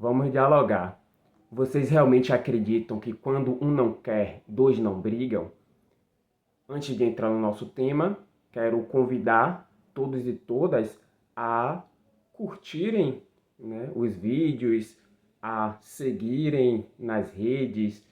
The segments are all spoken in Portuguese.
vamos dialogar. Vocês realmente acreditam que quando um não quer, dois não brigam? Antes de entrar no nosso tema, quero convidar todos e todas a curtirem, né, os vídeos, a seguirem nas redes,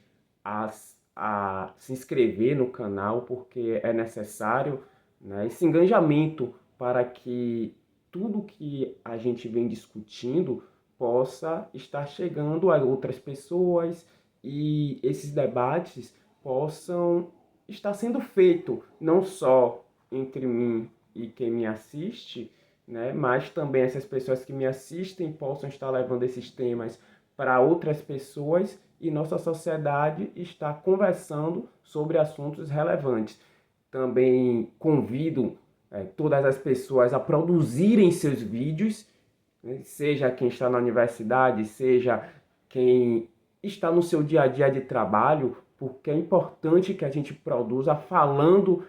a se inscrever no canal, porque é necessário, né, esse engajamento para que tudo que a gente vem discutindo possa estar chegando a outras pessoas e esses debates possam estar sendo feito não só entre mim e quem me assiste, né, mas também essas pessoas que me assistem possam estar levando esses temas para outras pessoas e nossa sociedade está conversando sobre assuntos relevantes. Também convido todas as pessoas a produzirem seus vídeos, né? Seja quem está na universidade, seja quem está no seu dia a dia de trabalho, porque é importante que a gente produza falando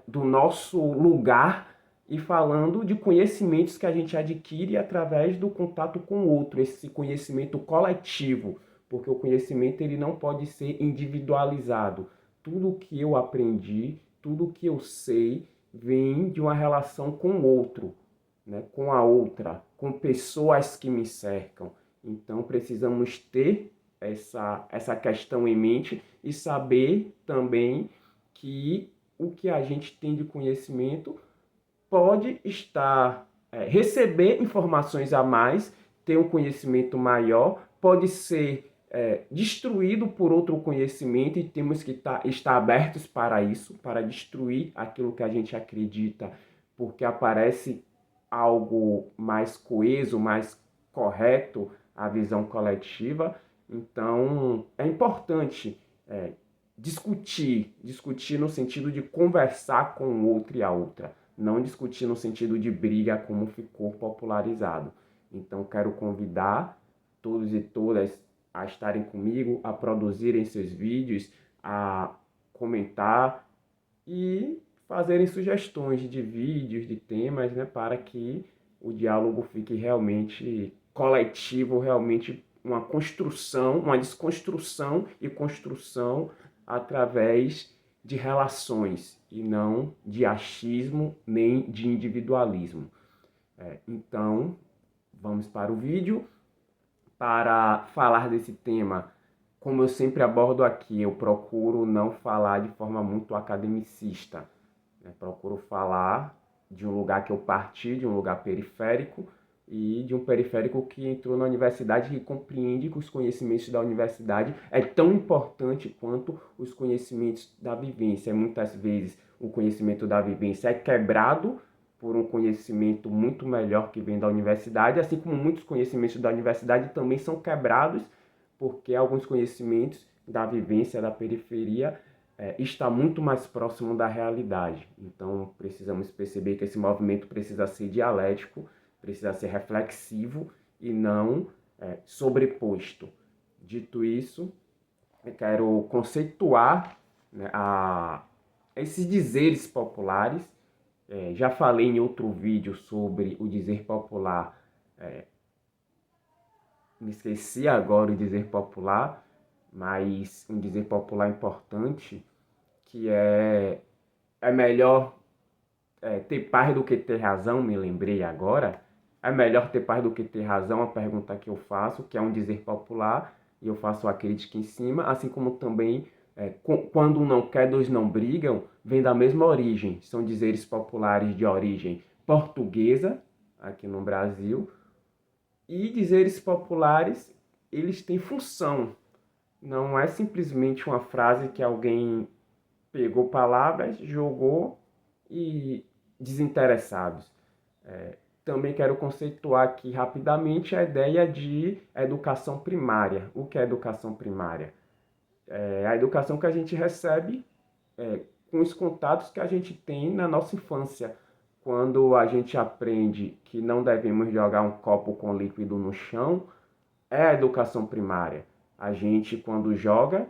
do nosso lugar e falando de conhecimentos que a gente adquire através do contato com o outro, esse conhecimento coletivo, porque o conhecimento ele não pode ser individualizado. Tudo que eu aprendi, tudo que eu sei, vem de uma relação com o outro, né, com a outra, com pessoas que me cercam. Então precisamos ter essa questão em mente e saber também que o que a gente tem de conhecimento pode estar, receber informações a mais, ter um conhecimento maior, pode ser destruído por outro conhecimento e temos que estar abertos para isso, para destruir aquilo que a gente acredita, porque aparece algo mais coeso, mais correto, a visão coletiva. Então, é importante discutir no sentido de conversar com o outro e a outra, não discutir no sentido de briga como ficou popularizado. Então, quero convidar todos e todas a estarem comigo, a produzirem seus vídeos, a comentar e fazerem sugestões de vídeos, de temas, né, para que o diálogo fique realmente coletivo, realmente uma construção, uma desconstrução e construção através de relações e não de achismo nem de individualismo. Então, vamos para o vídeo. Para falar desse tema, como eu sempre abordo aqui, eu procuro não falar de forma muito academicista, né? Procuro falar de um lugar que eu parti, de um lugar periférico, e de um periférico que entrou na universidade e compreende que os conhecimentos da universidade é tão importante quanto os conhecimentos da vivência. Muitas vezes o conhecimento da vivência é quebrado por um conhecimento muito melhor que vem da universidade, assim como muitos conhecimentos da universidade também são quebrados porque alguns conhecimentos da vivência da periferia está muito mais próximo da realidade. Então precisamos perceber que esse movimento precisa ser dialético, precisa ser reflexivo e não sobreposto. Dito isso, eu quero conceituar, né, esses dizeres populares. Já falei em outro vídeo sobre o dizer popular, me esqueci agora o dizer popular, mas um dizer popular importante, que é melhor ter paz do que ter razão, me lembrei agora. É melhor ter paz do que ter razão, a pergunta que eu faço, que é um dizer popular, e eu faço a crítica em cima, assim como também quando um não quer, dois não brigam, vem da mesma origem. São dizeres populares de origem portuguesa, aqui no Brasil, e dizeres populares, eles têm função. Não é simplesmente uma frase que alguém pegou palavras, jogou e desinteressados. Também quero conceituar aqui rapidamente a ideia de educação primária. O que é educação primária? É a educação que a gente recebe com os contatos que a gente tem na nossa infância. Quando a gente aprende que não devemos jogar um copo com líquido no chão, é a educação primária. A gente, quando joga,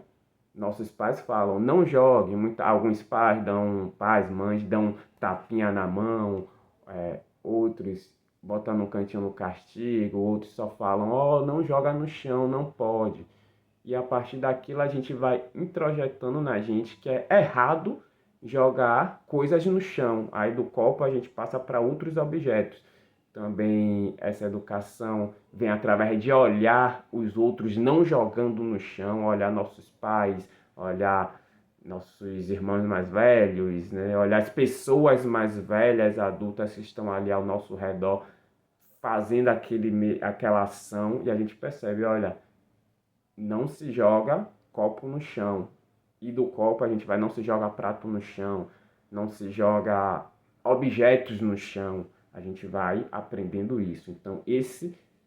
nossos pais falam, não jogue. Alguns pais, mães dão tapinha na mão, outros bota no cantinho no castigo, outros só falam, ó, não joga no chão, não pode. E a partir daquilo a gente vai introjetando na gente que é errado jogar coisas no chão. Aí do copo a gente passa para outros objetos. Também essa educação vem através de olhar os outros não jogando no chão, olhar nossos pais, olhar nossos irmãos mais velhos, né? Olhar as pessoas mais velhas, adultas que estão ali ao nosso redor, fazendo aquela ação, e a gente percebe, olha, não se joga copo no chão. E do copo a gente vai, não se joga prato no chão, não se joga objetos no chão. A gente vai aprendendo isso. Então,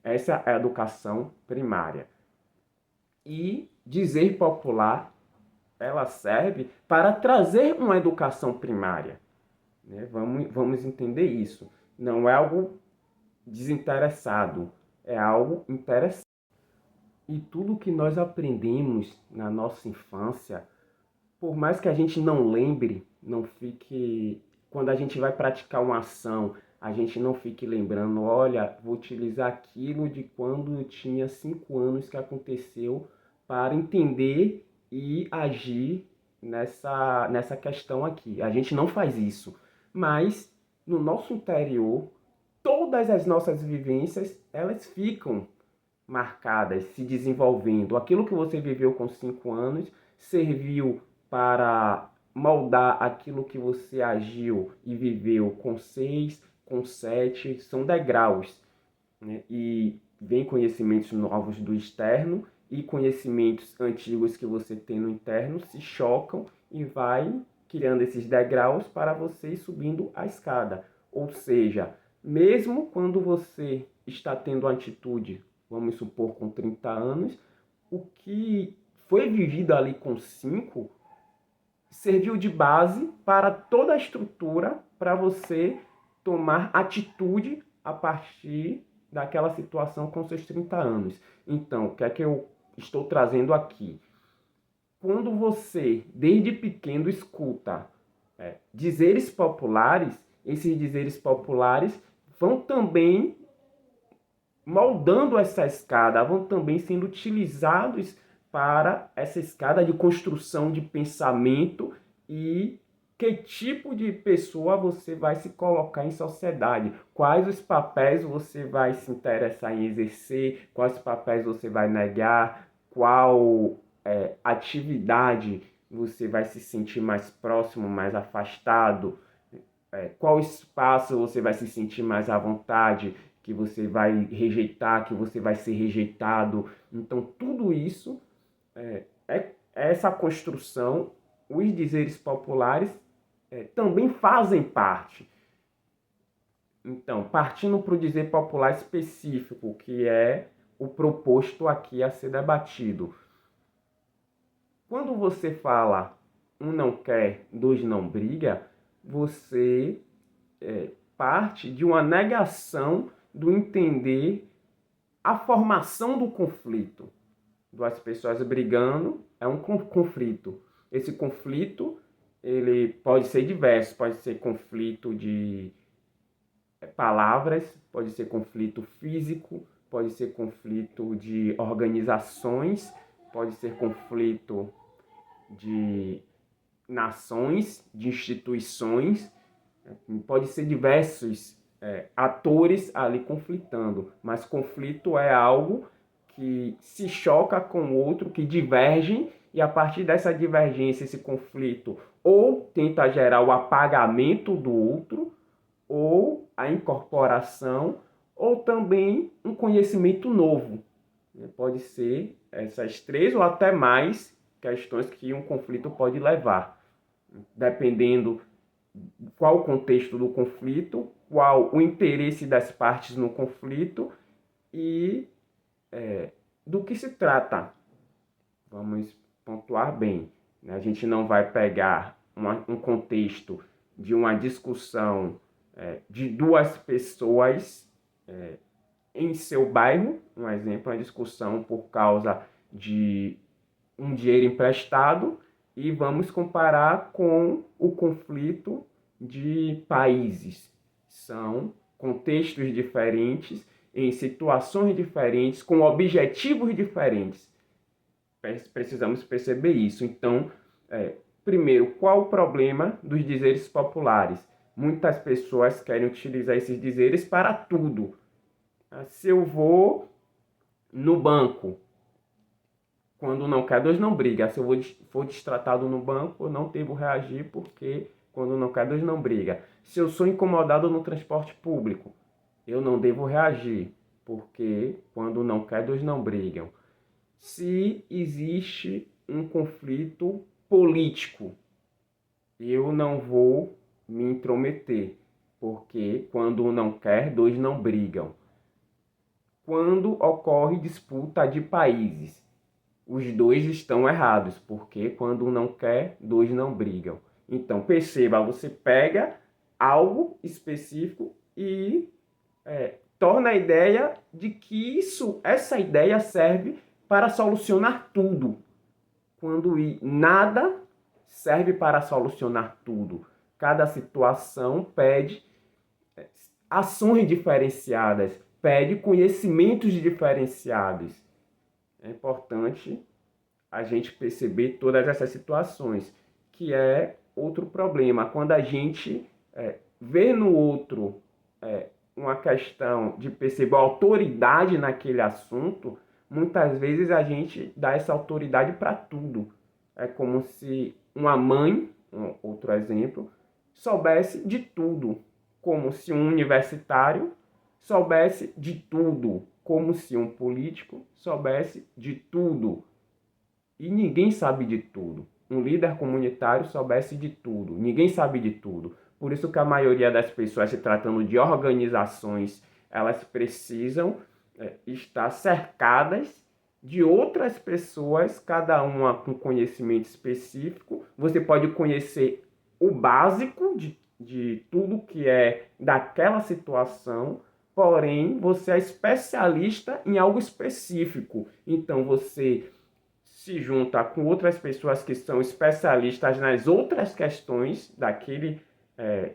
essa é a educação primária. E dizer popular, ela serve para trazer uma educação primária. Né? Vamos entender isso. Não é algo desinteressado, é algo interessante. E tudo que nós aprendemos na nossa infância, por mais que a gente não lembre, não fique. Quando a gente vai praticar uma ação, a gente não fique lembrando, olha, vou utilizar aquilo de quando eu tinha 5 anos que aconteceu para entender e agir nessa questão aqui. A gente não faz isso. Mas no nosso interior, todas as nossas vivências, elas ficam marcadas, se desenvolvendo. Aquilo que você viveu com 5 anos serviu para moldar aquilo que você agiu e viveu com 6, com 7, são degraus, né? E vem conhecimentos novos do externo e conhecimentos antigos que você tem no interno se chocam e vai criando esses degraus para você ir subindo a escada. Ou seja, mesmo quando você está tendo a atitude, vamos supor, com 30 anos, o que foi vivido ali com 5 serviu de base para toda a estrutura para você tomar atitude a partir daquela situação com seus 30 anos. Então, o que é que eu estou trazendo aqui? Quando você, desde pequeno, escuta dizeres populares, esses dizeres populares vão também moldando essa escada, vão também sendo utilizados para essa escada de construção de pensamento e que tipo de pessoa você vai se colocar em sociedade, quais os papéis você vai se interessar em exercer, quais papéis você vai negar, qual atividade você vai se sentir mais próximo, mais afastado, qual espaço você vai se sentir mais à vontade, que você vai rejeitar, que você vai ser rejeitado. Então, tudo isso é essa construção, os dizeres populares também fazem parte. Então, partindo para o dizer popular específico, que é o proposto aqui a ser debatido. Quando você fala um não quer, dois não briga, você parte de uma negação do entender a formação do conflito. Duas pessoas brigando é um conflito. Esse conflito ele pode ser diverso, pode ser conflito de palavras, pode ser conflito físico, pode ser conflito de organizações, pode ser conflito de nações, de instituições, pode ser diversos atores ali conflitando, mas conflito é algo que se choca com o outro, que divergem, e a partir dessa divergência, esse conflito ou tenta gerar o apagamento do outro, ou a incorporação, ou também um conhecimento novo. Pode ser essas 3 ou até mais questões que um conflito pode levar, dependendo qual o contexto do conflito, qual o interesse das partes no conflito e do que se trata. Vamos pontuar bem. Né? A gente não vai pegar um contexto de uma discussão de 2 pessoas em seu bairro, um exemplo, uma discussão por causa de um dinheiro emprestado, e vamos comparar com o conflito de países. São contextos diferentes, em situações diferentes, com objetivos diferentes. Precisamos perceber isso. Então, primeiro, qual o problema dos dizeres populares? Muitas pessoas querem utilizar esses dizeres para tudo. Se eu vou no banco, quando não quer, dois não briga. Se eu for destratado no banco, eu não devo reagir porque quando não quer, dois não briga. Se eu sou incomodado no transporte público, eu não devo reagir porque quando não quer, dois não brigam. Se existe um conflito político, eu não vou me intrometer, porque quando um não quer, dois não brigam. Quando ocorre disputa de países, os dois estão errados, porque quando um não quer, dois não brigam. Então, perceba, você pega algo específico e torna a ideia de que essa ideia serve para solucionar tudo, quando nada serve para solucionar tudo. Cada situação pede ações diferenciadas, pede conhecimentos diferenciados. É importante a gente perceber todas essas situações, que é outro problema. Quando a gente vê no outro uma questão de perceber a autoridade naquele assunto, muitas vezes a gente dá essa autoridade para tudo. É como se uma mãe, outro exemplo, soubesse de tudo, como se um universitário soubesse de tudo, como se um político soubesse de tudo. E ninguém sabe de tudo. Um líder comunitário soubesse de tudo. Ninguém sabe de tudo. Por isso que a maioria das pessoas, se tratando de organizações, elas precisam estar cercadas de outras pessoas, cada uma com conhecimento específico. Você pode conhecer o básico de tudo que é daquela situação, porém você é especialista em algo específico. Então você se junta com outras pessoas que são especialistas nas outras questões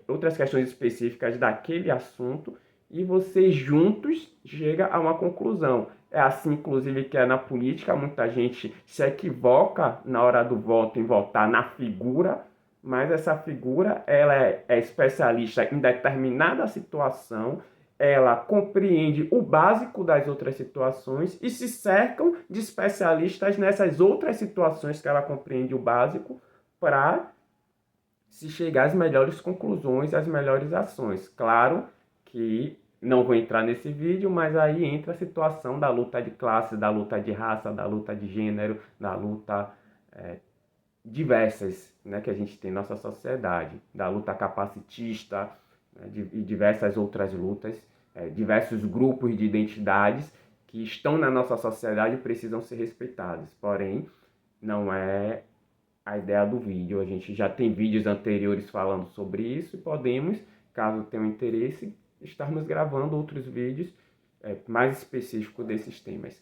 outras questões específicas daquele assunto, e vocês juntos chegam a uma conclusão. É assim, inclusive, que é na política. Muita gente se equivoca na hora do voto em votar na figura, mas essa figura ela é especialista em determinada situação, ela compreende o básico das outras situações e se cercam de especialistas nessas outras situações que ela compreende o básico para se chegar às melhores conclusões, às melhores ações. Claro que não vou entrar nesse vídeo, mas aí entra a situação da luta de classe, da luta de raça, da luta de gênero, da luta diversas, né, que a gente tem na nossa sociedade, da luta capacitista, né, e diversas outras lutas, diversos grupos de identidades que estão na nossa sociedade e precisam ser respeitados. Porém, não é a ideia do vídeo. A gente já tem vídeos anteriores falando sobre isso e podemos, caso tenham interesse, estarmos gravando outros vídeos mais específicos desses temas.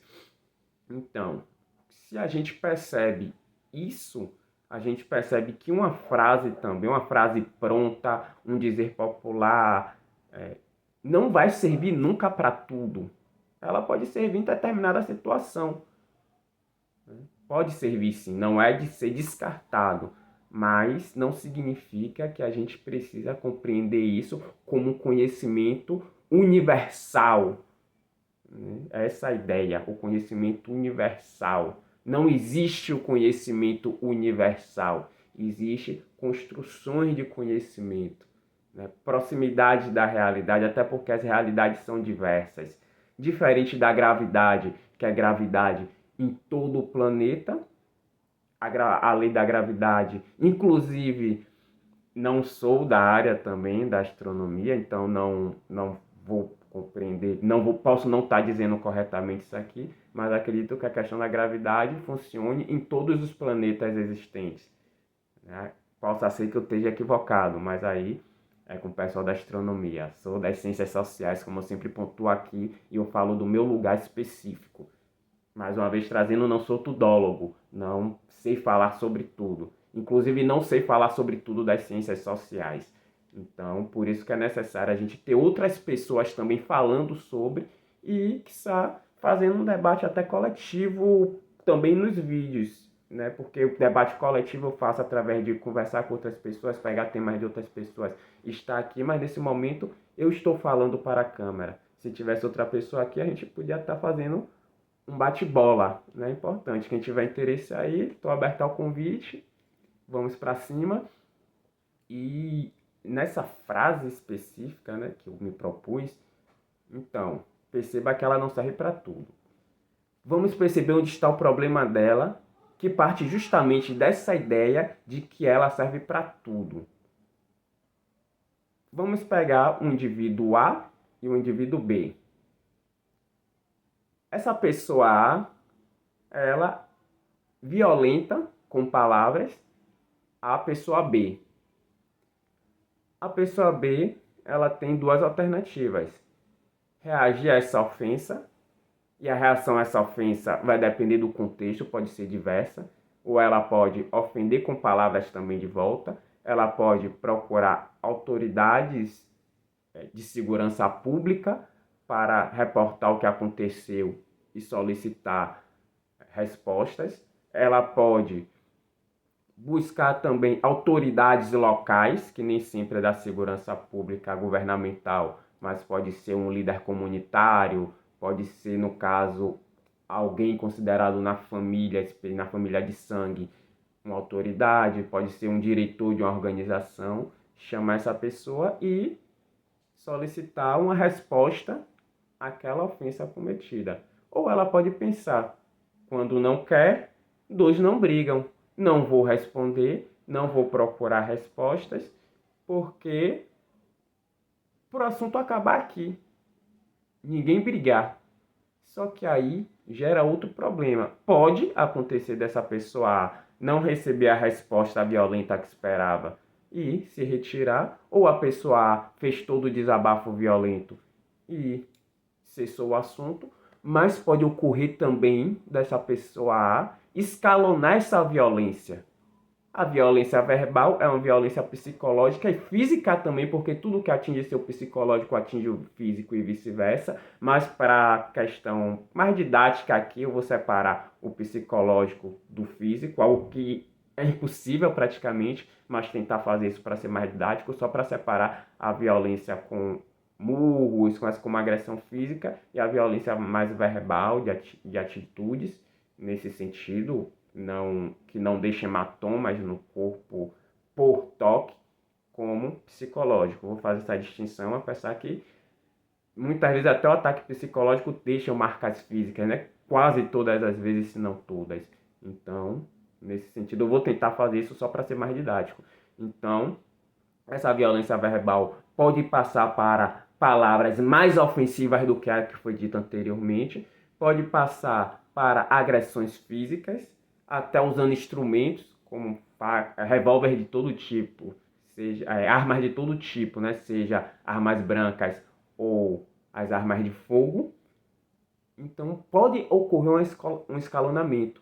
Então, se a gente percebe isso, a gente percebe que uma frase também, uma frase pronta, um dizer popular, não vai servir nunca para tudo. Ela pode servir em determinada situação. Pode servir sim, não é de ser descartado, mas não significa que a gente precisa compreender isso como um conhecimento universal. Essa é a ideia, o conhecimento universal. Não existe o conhecimento universal, existe construções de conhecimento, né? Proximidade da realidade, até porque as realidades são diversas. Diferente da gravidade, que é gravidade em todo o planeta, a lei da gravidade, inclusive não sou da área também da astronomia, então não vou compreender, posso não estar dizendo corretamente isso aqui, mas acredito que a questão da gravidade funcione em todos os planetas existentes, né? Possa ser que eu esteja equivocado, mas aí é com o pessoal da astronomia. Sou das ciências sociais, como eu sempre pontuo aqui, e eu falo do meu lugar específico. Mais uma vez trazendo, não sou tudólogo, não sei falar sobre tudo. Inclusive não sei falar sobre tudo das ciências sociais. Então, por isso que é necessário a gente ter outras pessoas também falando sobre e, quiçá, fazendo um debate até coletivo também nos vídeos, né? Porque o debate coletivo eu faço através de conversar com outras pessoas, pegar temas de outras pessoas, estar aqui, mas nesse momento eu estou falando para a câmera. Se tivesse outra pessoa aqui, a gente podia estar fazendo um bate-bola, né? Importante. Quem tiver interesse aí, estou aberto ao convite. Vamos para cima. E nessa frase específica, né, que eu me propus, então, perceba que ela não serve para tudo. Vamos perceber onde está o problema dela, que parte justamente dessa ideia de que ela serve para tudo. Vamos pegar um indivíduo A e um indivíduo B. Essa pessoa A, ela violenta com palavras a pessoa B. A pessoa B, ela tem duas alternativas: reagir a essa ofensa, e a reação a essa ofensa vai depender do contexto, pode ser diversa, ou ela pode ofender com palavras também de volta, ela pode procurar autoridades de segurança pública para reportar o que aconteceu e solicitar respostas, ela pode buscar também autoridades locais, que nem sempre é da segurança pública governamental, mas pode ser um líder comunitário, pode ser, no caso, alguém considerado na família de sangue, uma autoridade, pode ser um diretor de uma organização, chamar essa pessoa e solicitar uma resposta àquela ofensa cometida. Ou ela pode pensar, quando não quer, dois não brigam. Não vou responder, não vou procurar respostas, porque por assunto acabar aqui. Ninguém brigar. Só que aí gera outro problema. Pode acontecer dessa pessoa não receber a resposta violenta que esperava e se retirar, ou a pessoa A fez todo o desabafo violento e cessou o assunto, mas pode ocorrer também dessa pessoa A escalonar essa violência. A violência verbal é uma violência psicológica e física também, porque tudo que atinge seu psicológico atinge o físico e vice-versa. Mas para a questão mais didática aqui, eu vou separar o psicológico do físico, algo que é impossível praticamente, mas tentar fazer isso para ser mais didático, só para separar a violência com murros, com uma agressão física, e a violência mais verbal, de atitudes, nesse sentido, que não deixe hematomas no corpo por toque, como psicológico. Vou fazer essa distinção, apesar que muitas vezes até o ataque psicológico deixa marcas físicas, né? Quase todas as vezes, se não todas. Então, nesse sentido, eu vou tentar fazer isso só para ser mais didático. Então, essa violência verbal pode passar para palavras mais ofensivas do que a que foi dita anteriormente, pode passar para agressões físicas, até usando instrumentos como revólver de todo tipo, seja armas de todo tipo, né? Seja armas brancas ou as armas de fogo. Então pode ocorrer um escalonamento.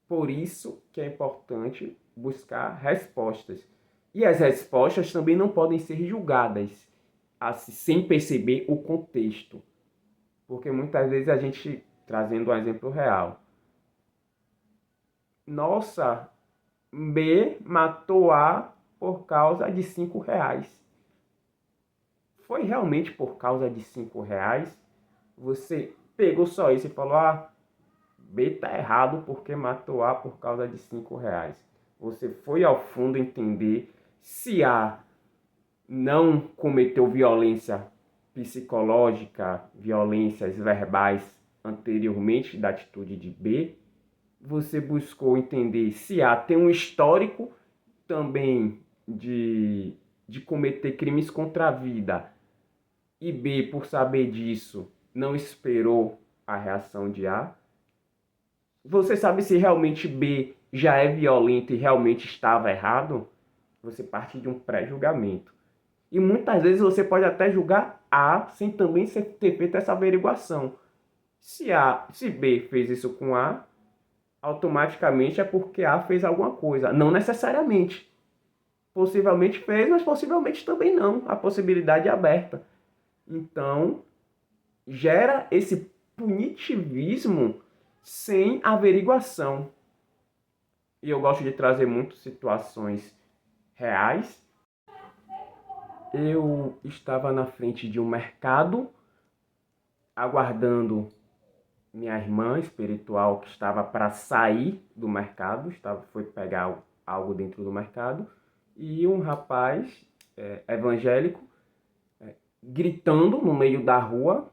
Por isso que é importante buscar respostas. E as respostas também não podem ser julgadas assim, sem perceber o contexto. Porque muitas vezes a gente, trazendo um exemplo real, nossa, B matou A por causa de R$ 5. Foi realmente por causa de R$ 5? Você pegou só isso e falou, B tá errado porque matou A por causa de R$ 5. Você foi ao fundo entender se A não cometeu violência psicológica, violências verbais anteriormente da atitude de B. Você buscou entender se A tem um histórico também de cometer crimes contra a vida e B, por saber disso, não esperou a reação de A. Você sabe se realmente B já é violento e realmente estava errado? Você parte de um pré-julgamento. E muitas vezes você pode até julgar A sem também ter feito essa averiguação. Se B fez isso com A, automaticamente é porque A fez alguma coisa. Não necessariamente. Possivelmente fez, mas possivelmente também não. A possibilidade é aberta. Então, gera esse punitivismo sem averiguação. E eu gosto de trazer muito situações reais. Eu estava na frente de um mercado, aguardando minha irmã espiritual que estava para sair do mercado, foi pegar algo dentro do mercado, e um rapaz evangélico gritando no meio da rua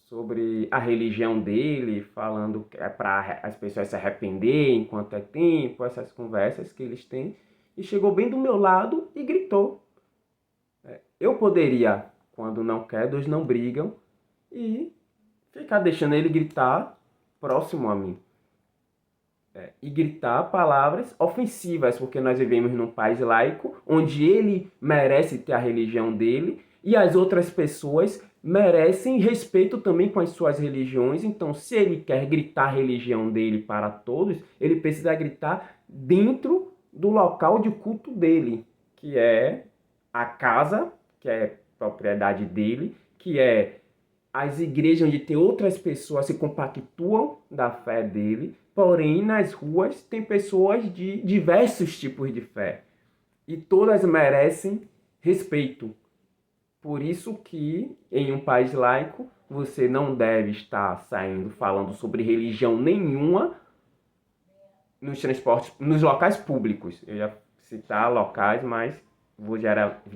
sobre a religião dele, falando que é para as pessoas se arrepender enquanto é tempo, essas conversas que eles têm, e chegou bem do meu lado e gritou. Eu poderia, quando não quer, dois não brigam, e ficar deixando ele gritar próximo a mim. E gritar palavras ofensivas, porque nós vivemos num país laico, onde ele merece ter a religião dele, e as outras pessoas merecem respeito também com as suas religiões. Então, se ele quer gritar a religião dele para todos, ele precisa gritar dentro do local de culto dele, que é a casa, que é propriedade dele, que é as igrejas onde tem outras pessoas se compactuam da fé dele, porém nas ruas tem pessoas de diversos tipos de fé e todas merecem respeito. Por isso que em um país laico você não deve estar saindo falando sobre religião nenhuma nos transportes, nos locais públicos. Eu ia citar locais, mas vou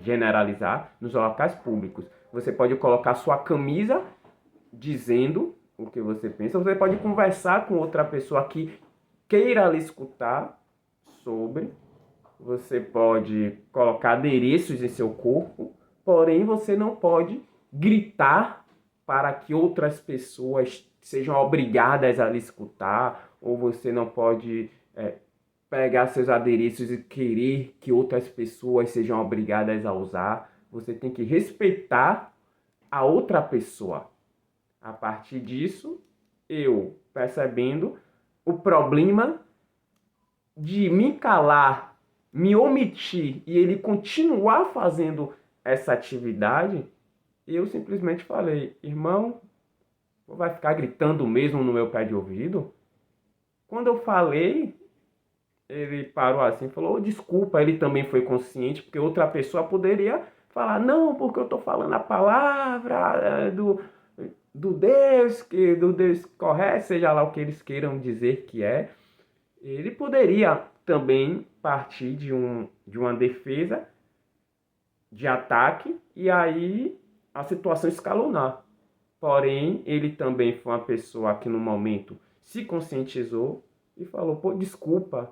generalizar nos locais públicos. Você pode colocar sua camisa dizendo o que você pensa. Você pode conversar com outra pessoa que queira lhe escutar sobre. Você pode colocar adereços em seu corpo, porém você não pode gritar para que outras pessoas sejam obrigadas a lhe escutar, ou você não pode pegar seus adereços e querer que outras pessoas sejam obrigadas a usar. Você tem que respeitar a outra pessoa. A partir disso, eu percebendo o problema de me calar, me omitir e ele continuar fazendo essa atividade, eu simplesmente falei: irmão, vai ficar gritando mesmo no meu pé de ouvido? Quando eu falei, ele parou assim e falou: desculpa. Ele também foi consciente, porque outra pessoa poderia falar: não, porque eu estou falando a palavra do Deus correto, seja lá o que eles queiram dizer que é. Ele poderia também partir de uma defesa, de ataque, e aí a situação escalonar. Porém, ele também foi uma pessoa que no momento se conscientizou e falou: pô, desculpa,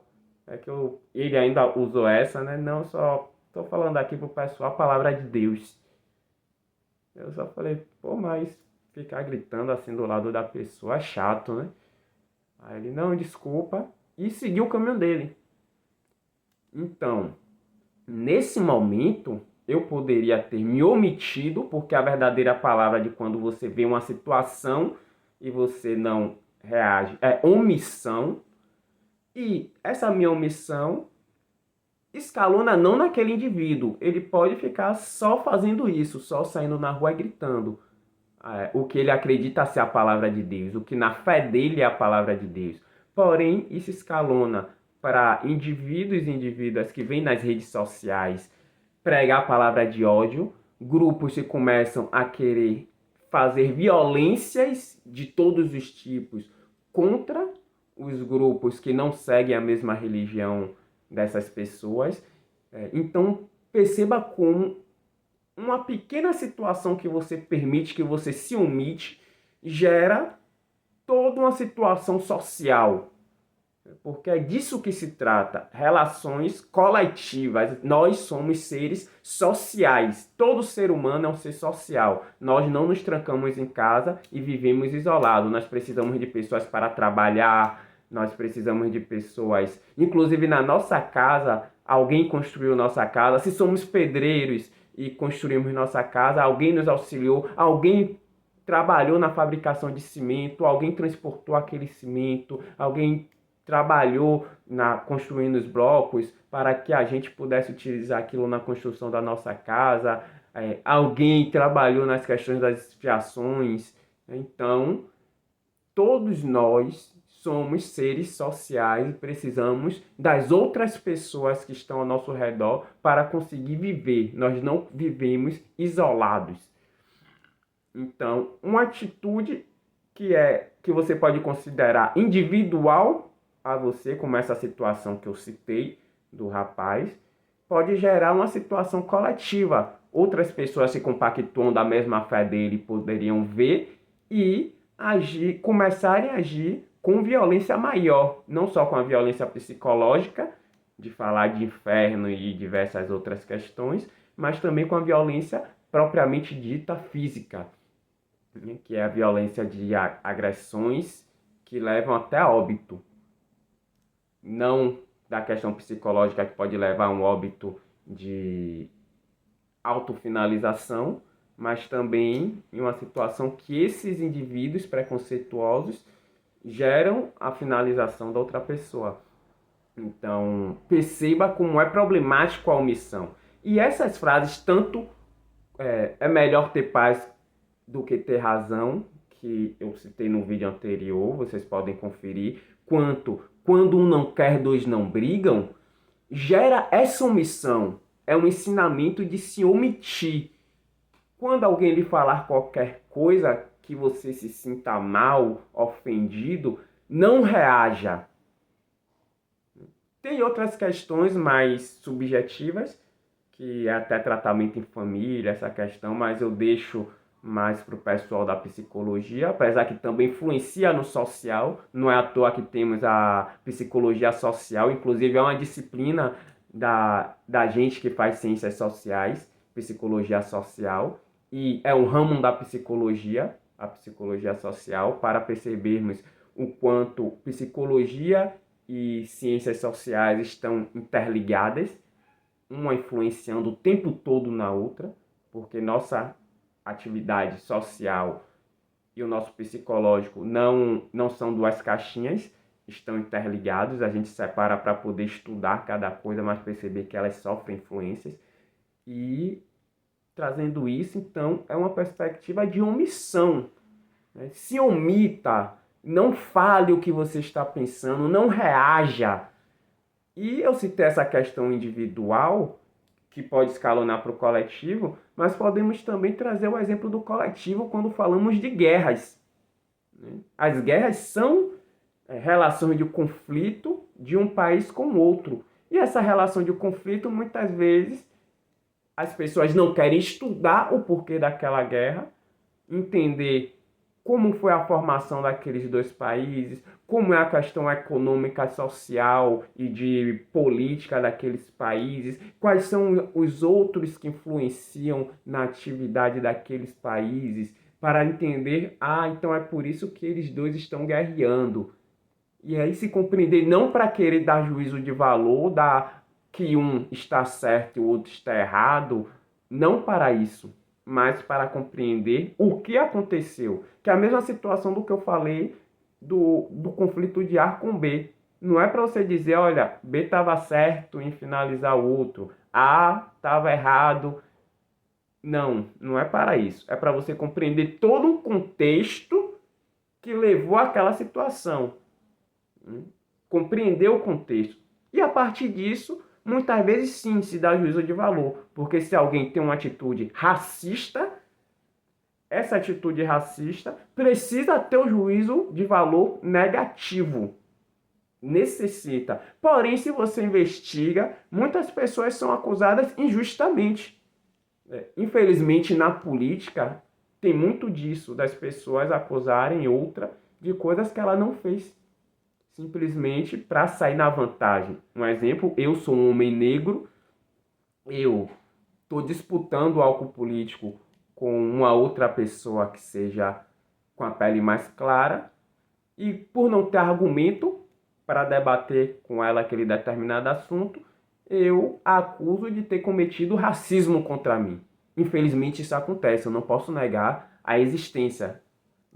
ele ainda usou essa, né? Não, só estou falando aqui pro pessoal a palavra de Deus. Eu só falei: pô, mas ficar gritando assim do lado da pessoa é chato, né? Aí ele: não, desculpa, e seguiu o caminho dele. Então, nesse momento, eu poderia ter me omitido, porque a verdadeira palavra de quando você vê uma situação e você não reage é omissão. E essa minha omissão escalona não naquele indivíduo. Ele pode ficar só fazendo isso, só saindo na rua e gritando o que ele acredita ser a palavra de Deus, o que na fé dele é a palavra de Deus. Porém, isso escalona para indivíduos e indivíduas que vêm nas redes sociais pregar a palavra de ódio, grupos que começam a querer fazer violências de todos os tipos contra os grupos que não seguem a mesma religião dessas pessoas. Então, perceba como uma pequena situação que você permite, que você se omite, gera toda uma situação social. Porque é disso que se trata, relações coletivas. Nós somos seres sociais. Todo ser humano é um ser social. Nós não nos trancamos em casa e vivemos isolados. Nós precisamos de pessoas para trabalhar, nós precisamos de pessoas. Inclusive na nossa casa, alguém construiu nossa casa. Se somos pedreiros e construímos nossa casa, alguém nos auxiliou, alguém trabalhou na fabricação de cimento, alguém transportou aquele cimento, alguém trabalhou construindo os blocos para que a gente pudesse utilizar aquilo na construção da nossa casa. Alguém trabalhou nas questões das fiações. Então, todos nós somos seres sociais e precisamos das outras pessoas que estão ao nosso redor para conseguir viver. Nós não vivemos isolados. Então, uma atitude que você pode considerar individual a você, como essa situação que eu citei do rapaz, pode gerar uma situação coletiva. Outras pessoas se compactuam da mesma fé dele poderiam ver e começarem a agir com violência maior, não só com a violência psicológica, de falar de inferno e diversas outras questões, mas também com a violência propriamente dita física, que é a violência de agressões que levam até a óbito. Não da questão psicológica que pode levar a um óbito de autofinalização, mas também em uma situação que esses indivíduos preconceituosos geram a finalização da outra pessoa. Então, perceba como é problemático a omissão. E essas frases, tanto é melhor ter paz do que ter razão, que eu citei no vídeo anterior, vocês podem conferir, quanto quando um não quer, dois não brigam, gera essa omissão. É um ensinamento de se omitir. Quando alguém lhe falar qualquer coisa que você se sinta mal, ofendido, não reaja. Tem outras questões mais subjetivas, que é até tratamento em família, essa questão, mas eu deixo mais para o pessoal da psicologia, apesar que também influencia no social, não é à toa que temos a psicologia social, inclusive é uma disciplina da gente que faz ciências sociais, psicologia social, e é um ramo da psicologia, a psicologia social, para percebermos o quanto psicologia e ciências sociais estão interligadas, uma influenciando o tempo todo na outra, porque nossa atividade social e o nosso psicológico não são duas caixinhas, estão interligados, a gente separa para poder estudar cada coisa, mas perceber que elas sofrem influências. E trazendo isso, então, é uma perspectiva de omissão. Se omita, não fale o que você está pensando, não reaja. E eu citei essa questão individual, que pode escalonar para o coletivo, mas podemos também trazer o exemplo do coletivo quando falamos de guerras. As guerras são relações de conflito de um país com outro. E essa relação de conflito, muitas vezes, as pessoas não querem estudar o porquê daquela guerra, entender como foi a formação daqueles dois países, como é a questão econômica, social e de política daqueles países, quais são os outros que influenciam na atividade daqueles países, para entender, então é por isso que eles dois estão guerreando. E aí se compreender, não para querer dar juízo de valor, que um está certo e o outro está errado, não para isso, mas para compreender o que aconteceu. Que é a mesma situação do que eu falei do conflito de A com B. Não é para você dizer, olha, B estava certo em finalizar o outro, A estava errado. Não é para isso. É para você compreender todo um contexto que levou àquela situação. Compreender o contexto. E a partir disso, muitas vezes sim se dá juízo de valor. Porque se alguém tem uma atitude racista, essa atitude racista precisa ter o juízo de valor negativo. Necessita. Porém, se você investiga, muitas pessoas são acusadas injustamente. Infelizmente, na política, tem muito disso, das pessoas acusarem outra de coisas que ela não fez. Simplesmente para sair na vantagem. Um exemplo, eu sou um homem negro, eu estou disputando algo político com uma outra pessoa que seja com a pele mais clara, e por não ter argumento para debater com ela aquele determinado assunto, eu a acuso de ter cometido racismo contra mim. Infelizmente isso acontece, eu não posso negar a existência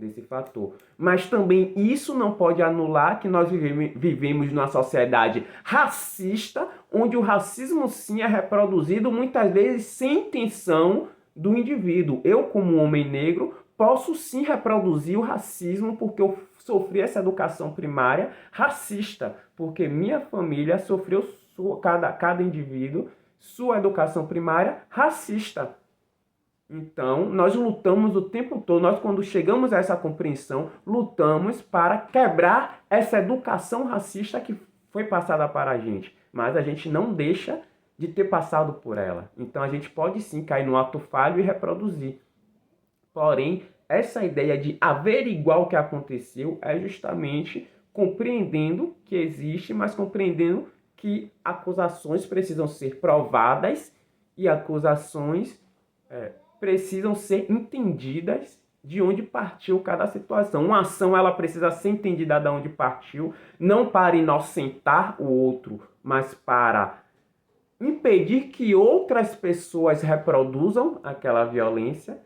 desse fator. Mas também isso não pode anular que nós vivemos numa sociedade racista, onde o racismo sim é reproduzido muitas vezes sem intenção do indivíduo. Eu, como homem negro, posso sim reproduzir o racismo porque eu sofri essa educação primária racista, porque minha família sofreu, cada indivíduo, sua educação primária racista. Então, nós lutamos o tempo todo, nós quando chegamos a essa compreensão, lutamos para quebrar essa educação racista que foi passada para a gente. Mas a gente não deixa de ter passado por ela. Então, a gente pode sim cair no ato falho e reproduzir. Porém, essa ideia de averiguar o que aconteceu é justamente compreendendo que existe, mas compreendendo que acusações precisam ser provadas e acusações precisam ser entendidas de onde partiu cada situação. Uma ação ela precisa ser entendida de onde partiu, não para inocentar o outro, mas para impedir que outras pessoas reproduzam aquela violência,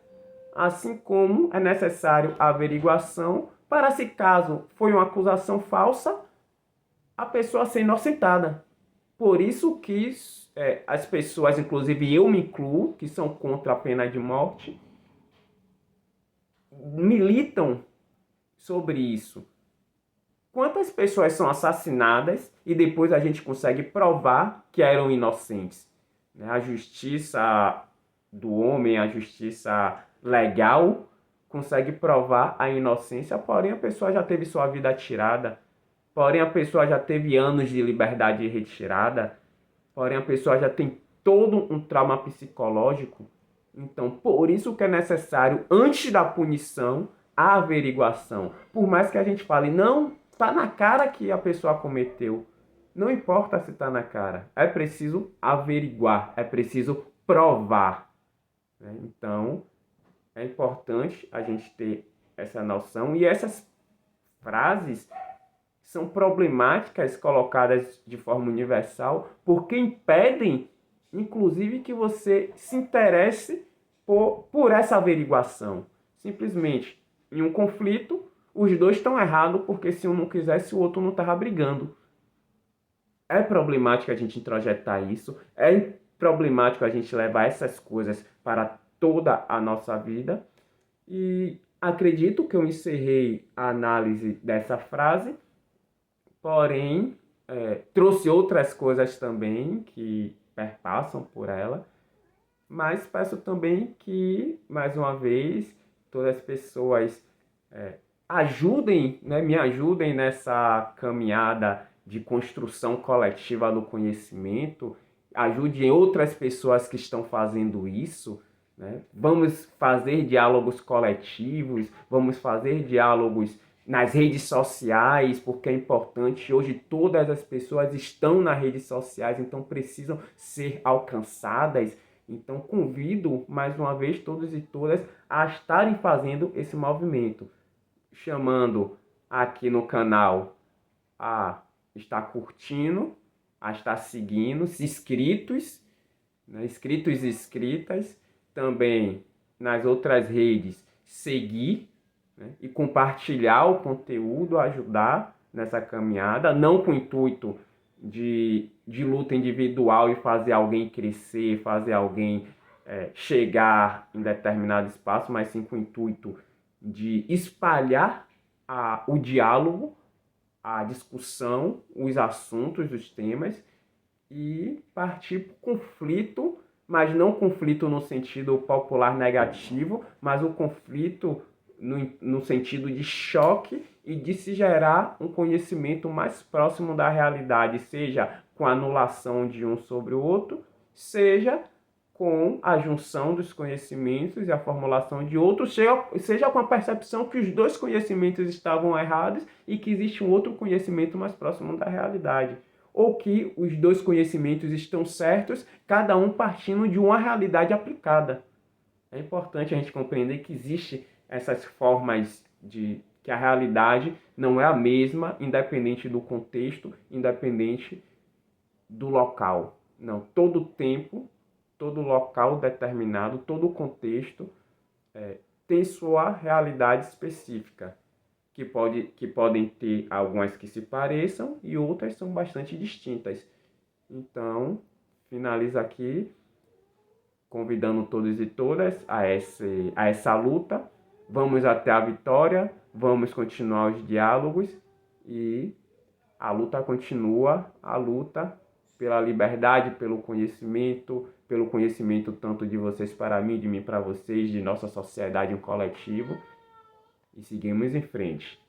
assim como é necessário a averiguação para, se caso foi uma acusação falsa, a pessoa ser inocentada. Por isso que as pessoas, inclusive eu me incluo, que são contra a pena de morte, militam sobre isso. Quantas pessoas são assassinadas e depois a gente consegue provar que eram inocentes? A justiça do homem, a justiça legal, consegue provar a inocência, porém a pessoa já teve sua vida tirada, porém a pessoa já teve anos de liberdade retirada, porém a pessoa já tem todo um trauma psicológico. Então, por isso que é necessário, antes da punição, a averiguação. Por mais que a gente fale, não, está na cara que a pessoa cometeu. Não importa se está na cara. É preciso averiguar, é preciso provar. Então, é importante a gente ter essa noção. E essas frases são problemáticas colocadas de forma universal porque impedem, inclusive, que você se interesse por essa averiguação. Simplesmente, em um conflito, os dois estão errados porque se um não quisesse, o outro não estava brigando. É problemático a gente introjetar isso, é problemático a gente levar essas coisas para toda a nossa vida. E acredito que eu encerrei a análise dessa frase, porém, trouxe outras coisas também que perpassam por ela, mas peço também que, mais uma vez, todas as pessoas ajudem, né, me ajudem nessa caminhada de construção coletiva do conhecimento, ajudem outras pessoas que estão fazendo isso, né? Vamos fazer diálogos coletivos, vamos fazer diálogos nas redes sociais, porque é importante. Hoje todas as pessoas estão nas redes sociais, então precisam ser alcançadas. Então convido mais uma vez todos e todas a estarem fazendo esse movimento, chamando aqui no canal a estar curtindo, a estar seguindo, se inscritos, né, inscritos e inscritas, também nas outras redes seguir, né, e compartilhar o conteúdo, ajudar nessa caminhada, não com o intuito de luta individual e fazer alguém crescer, fazer alguém chegar em determinado espaço, mas sim com o intuito de espalhar o diálogo, a discussão, os assuntos, os temas e partir para o conflito, mas não conflito no sentido popular negativo, mas o conflito no sentido de choque e de se gerar um conhecimento mais próximo da realidade, seja com a anulação de um sobre o outro, seja com a junção dos conhecimentos e a formulação de outros, seja com a percepção que os dois conhecimentos estavam errados e que existe um outro conhecimento mais próximo da realidade. Ou que os dois conhecimentos estão certos, cada um partindo de uma realidade aplicada. É importante a gente compreender que existe essas formas de que a realidade não é a mesma, independente do contexto, independente do local. Não, todo tempo, todo local determinado, todo contexto tem sua realidade específica, que podem ter algumas que se pareçam e outras são bastante distintas. Então, finalizo aqui convidando todos e todas a essa luta. Vamos até a vitória, vamos continuar os diálogos e a luta continua, a luta pela liberdade, pelo conhecimento tanto de vocês para mim, de mim para vocês, de nossa sociedade, um coletivo. E seguimos em frente.